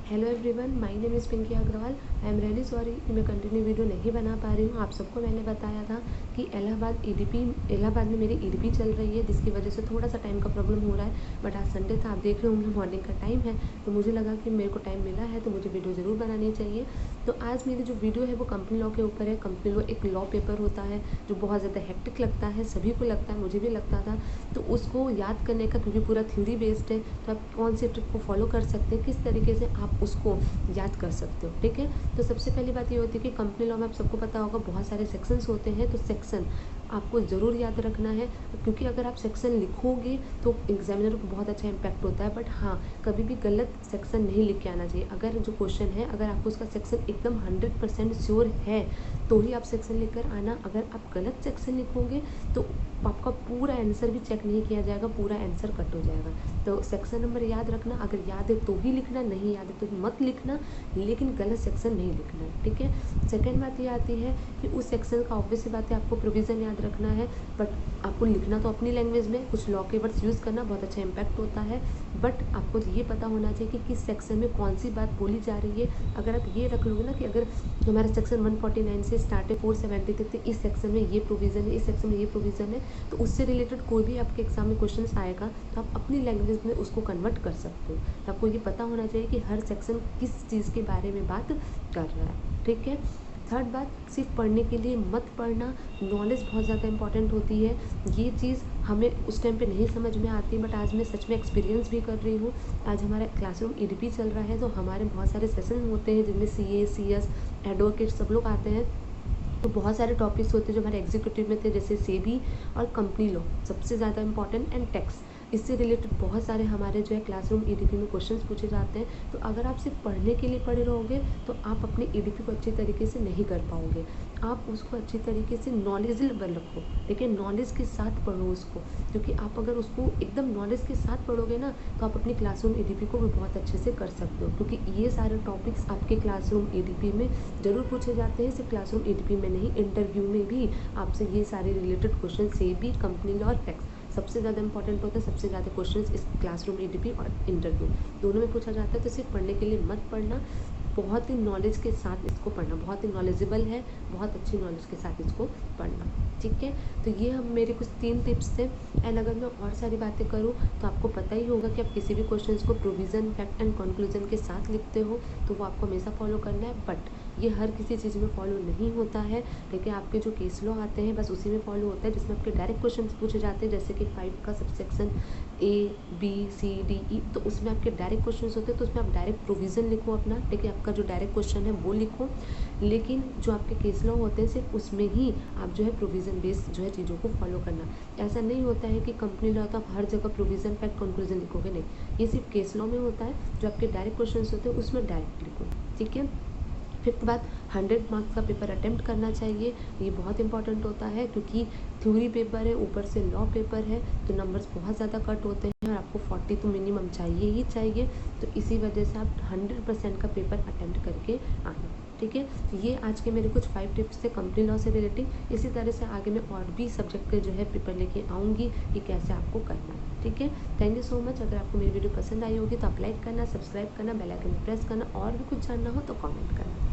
Hello everyone, my name is Pinky Agarwal. I am really sorry कि मैं continue video नहीं बना पा रही हूँ। आप सबको मैंने बताया था कि इलाहाबाद में मेरी ईडीपी चल रही है, जिसकी वजह से थोड़ा सा टाइम का प्रॉब्लम हो रहा है। बट आज संडे था, आप देख रहे होंगे मॉर्निंग का टाइम है, तो मुझे लगा कि मेरे को टाइम मिला है तो मुझे वीडियो ज़रूर बनानी चाहिए। तो आज मेरी जो वीडियो है वो कंपनी लॉ के ऊपर है। कंपनी लॉ एक लॉ पेपर होता है जो बहुत ज़्यादा हेक्टिक लगता है, सभी को लगता है, मुझे भी लगता था। तो उसको याद करने का, क्योंकि पूरा थ्योरी बेस्ड है, तो आप कौन सी ट्रिक को फॉलो कर सकते हैं, किस तरीके से आप उसको याद कर सकते हो। ठीक है, तो सबसे पहली बात ये होती है कि कंपनी लॉ में आप सबको पता होगा बहुत सारे सेक्शंस होते हैं। तो सेक्शन आपको ज़रूर याद रखना है, क्योंकि अगर आप सेक्शन लिखोगे तो एग्जामिनर को बहुत अच्छा इम्पैक्ट होता है। बट हाँ, कभी भी गलत सेक्शन नहीं लिख के आना चाहिए। अगर जो क्वेश्चन है, अगर आपको उसका सेक्शन एकदम 100% श्योर है तो ही आप सेक्शन लिख कर आना। अगर आप गलत सेक्शन लिखोगे तो आपका पूरा आंसर भी चेक नहीं किया जाएगा, पूरा आंसर कट हो जाएगा। तो सेक्शन नंबर याद रखना, अगर याद है तो ही लिखना, नहीं याद है तो मत लिखना, लेकिन गलत सेक्शन नहीं लिखना है। ठीक है, सेकेंड बात ये आती है कि उस सेक्शन का ऑब्वियस सी बात है आपको प्रोविज़न याद रखना है। बट आपको लिखना तो अपनी लैंग्वेज में, कुछ लॉ के वर्ड्स यूज़ करना बहुत अच्छा इम्पैक्ट होता है। बट आपको ये पता होना चाहिए कि किस सेक्शन में कौन सी बात बोली जा रही है। अगर आप ये रख लोगे ना कि अगर हमारा सेक्शन 149 से स्टार्ट है 470 तक, तो इस सेक्शन में ये प्रोविज़न है, इस सेक्शन में ये प्रोविज़न है, तो उससे रिलेटेड कोई भी आपके एग्जाम में क्वेश्चन आएगा तो आप अपनी लैंग्वेज में उसको कन्वर्ट कर सकते हो। तो आपको ये पता होना चाहिए कि हर सेक्शन किस चीज़ के बारे में बात कर रहा है। ठीक है, थर्ड बात, सिर्फ पढ़ने के लिए मत पढ़ना, नॉलेज बहुत ज़्यादा इंपॉर्टेंट होती है। ये चीज़ हमें उस टाइम पे नहीं समझ में आती, बट आज मैं सच में एक्सपीरियंस भी कर रही हूँ। आज हमारा क्लासरूम ईडीपी चल रहा है, तो हमारे बहुत सारे सेशन होते हैं जिनमें सीए, सीएस, एडवोकेट सब लोग आते हैं। तो बहुत सारे टॉपिक्स होते हैं जो हमारे एग्जीक्यूटिव में थे, जैसे सेबी और कंपनी लॉ सबसे ज़्यादा इंपॉर्टेंट, एंड टैक्स। इससे रिलेटेड बहुत सारे हमारे जो है क्लासरूम ईडीपी में क्वेश्चंस पूछे जाते हैं। तो अगर आप सिर्फ पढ़ने के लिए पढ़े रहोगे तो आप अपने ईडीपी को अच्छी तरीके से नहीं कर पाओगे। आप उसको अच्छी तरीके से नॉलेजेबल रखो, लेकिन नॉलेज के साथ पढ़ो उसको, क्योंकि आप अगर उसको एकदम नॉलेज के साथ पढ़ोगे ना तो आप अपनी क्लासरूम ईडीपी को भी बहुत अच्छे से कर सकते हो। क्योंकि ये सारे टॉपिक्स आपके क्लासरूम ईडीपी में ज़रूर पूछे जाते हैं, सिर्फ क्लासरूम ईडीपी में नहीं, इंटरव्यू में भी आपसे ये सारे रिलेटेड क्वेश्चन से भी कंपनी लॉ और टैक्स सबसे ज़्यादा इंपॉर्टेंट होता है। सबसे ज़्यादा क्वेश्चंस इस क्लासरूम ईडीपी और इंटरव्यू दोनों में पूछा जाता है। तो सिर्फ पढ़ने के लिए मत पढ़ना, बहुत ही नॉलेज के साथ इसको पढ़ना, बहुत ही नॉलेजेबल है, बहुत अच्छी नॉलेज के साथ इसको पढ़ना। ठीक है, तो ये हम मेरे कुछ 3 टिप्स थे। एंड अगर मैं और सारी बातें करूँ तो आपको पता ही होगा कि आप किसी भी क्वेश्चन को प्रोविज़न, फैक्ट एंड कंक्लूजन के साथ लिखते हो तो वो आपको हमेशा फॉलो करना है। बट ये हर किसी चीज़ में फॉलो नहीं होता है, लेकिन आपके जो केस लॉ आते हैं बस उसी में फॉलो होता है, जिसमें आपके डायरेक्ट क्वेश्चन पूछे जाते हैं, जैसे कि 5 का सबसेक्शन ABCDE। तो उसमें आपके डायरेक्ट क्वेश्चन होते हैं, तो उसमें आप डायरेक्ट प्रोविज़न लिखो अपना। ठीक है, आपका जो डायरेक्ट क्वेश्चन है वो लिखो, लेकिन जो आपके केस लॉ होते हैं सिर्फ उसमें ही आप जो है प्रोविज़न बेस्ड जो है चीज़ों को फॉलो करना। ऐसा नहीं होता है कि कंपनी लॉ तो आप हर जगह प्रोविज़न, फैक्ट, कंक्लूजन लिखोगे, नहीं, ये सिर्फ केस लॉ में होता है। जो आपके डायरेक्ट क्वेश्चन होते हैं उसमें डायरेक्ट लिखो। ठीक है, फिफ्थ बात, 100 मार्क्स का पेपर अटेम्प्ट करना चाहिए। ये बहुत इंपॉर्टेंट होता है, क्योंकि थ्योरी पेपर है, ऊपर से लॉ पेपर है, तो नंबर्स बहुत ज़्यादा कट होते हैं और आपको 40 तो मिनिमम चाहिए ही चाहिए। तो इसी वजह से आप 100% का पेपर अटेम्प्ट करके आना। ठीक है, तो ये आज के मेरे कुछ 5 टिप्स थे कंपनी लॉ से रिलेटेड। इसी तरह से आगे मैं और भी सब्जेक्ट के जो है पेपर लेके आऊँगी कि कैसे आपको करना है। ठीक है, थैंक यू सो मच। अगर आपको मेरी वीडियो पसंद आई होगी तो आप लाइक करना, सब्सक्राइब करना, बेल आइकन प्रेस करना, और भी कुछ जानना हो तो कमेंट करना।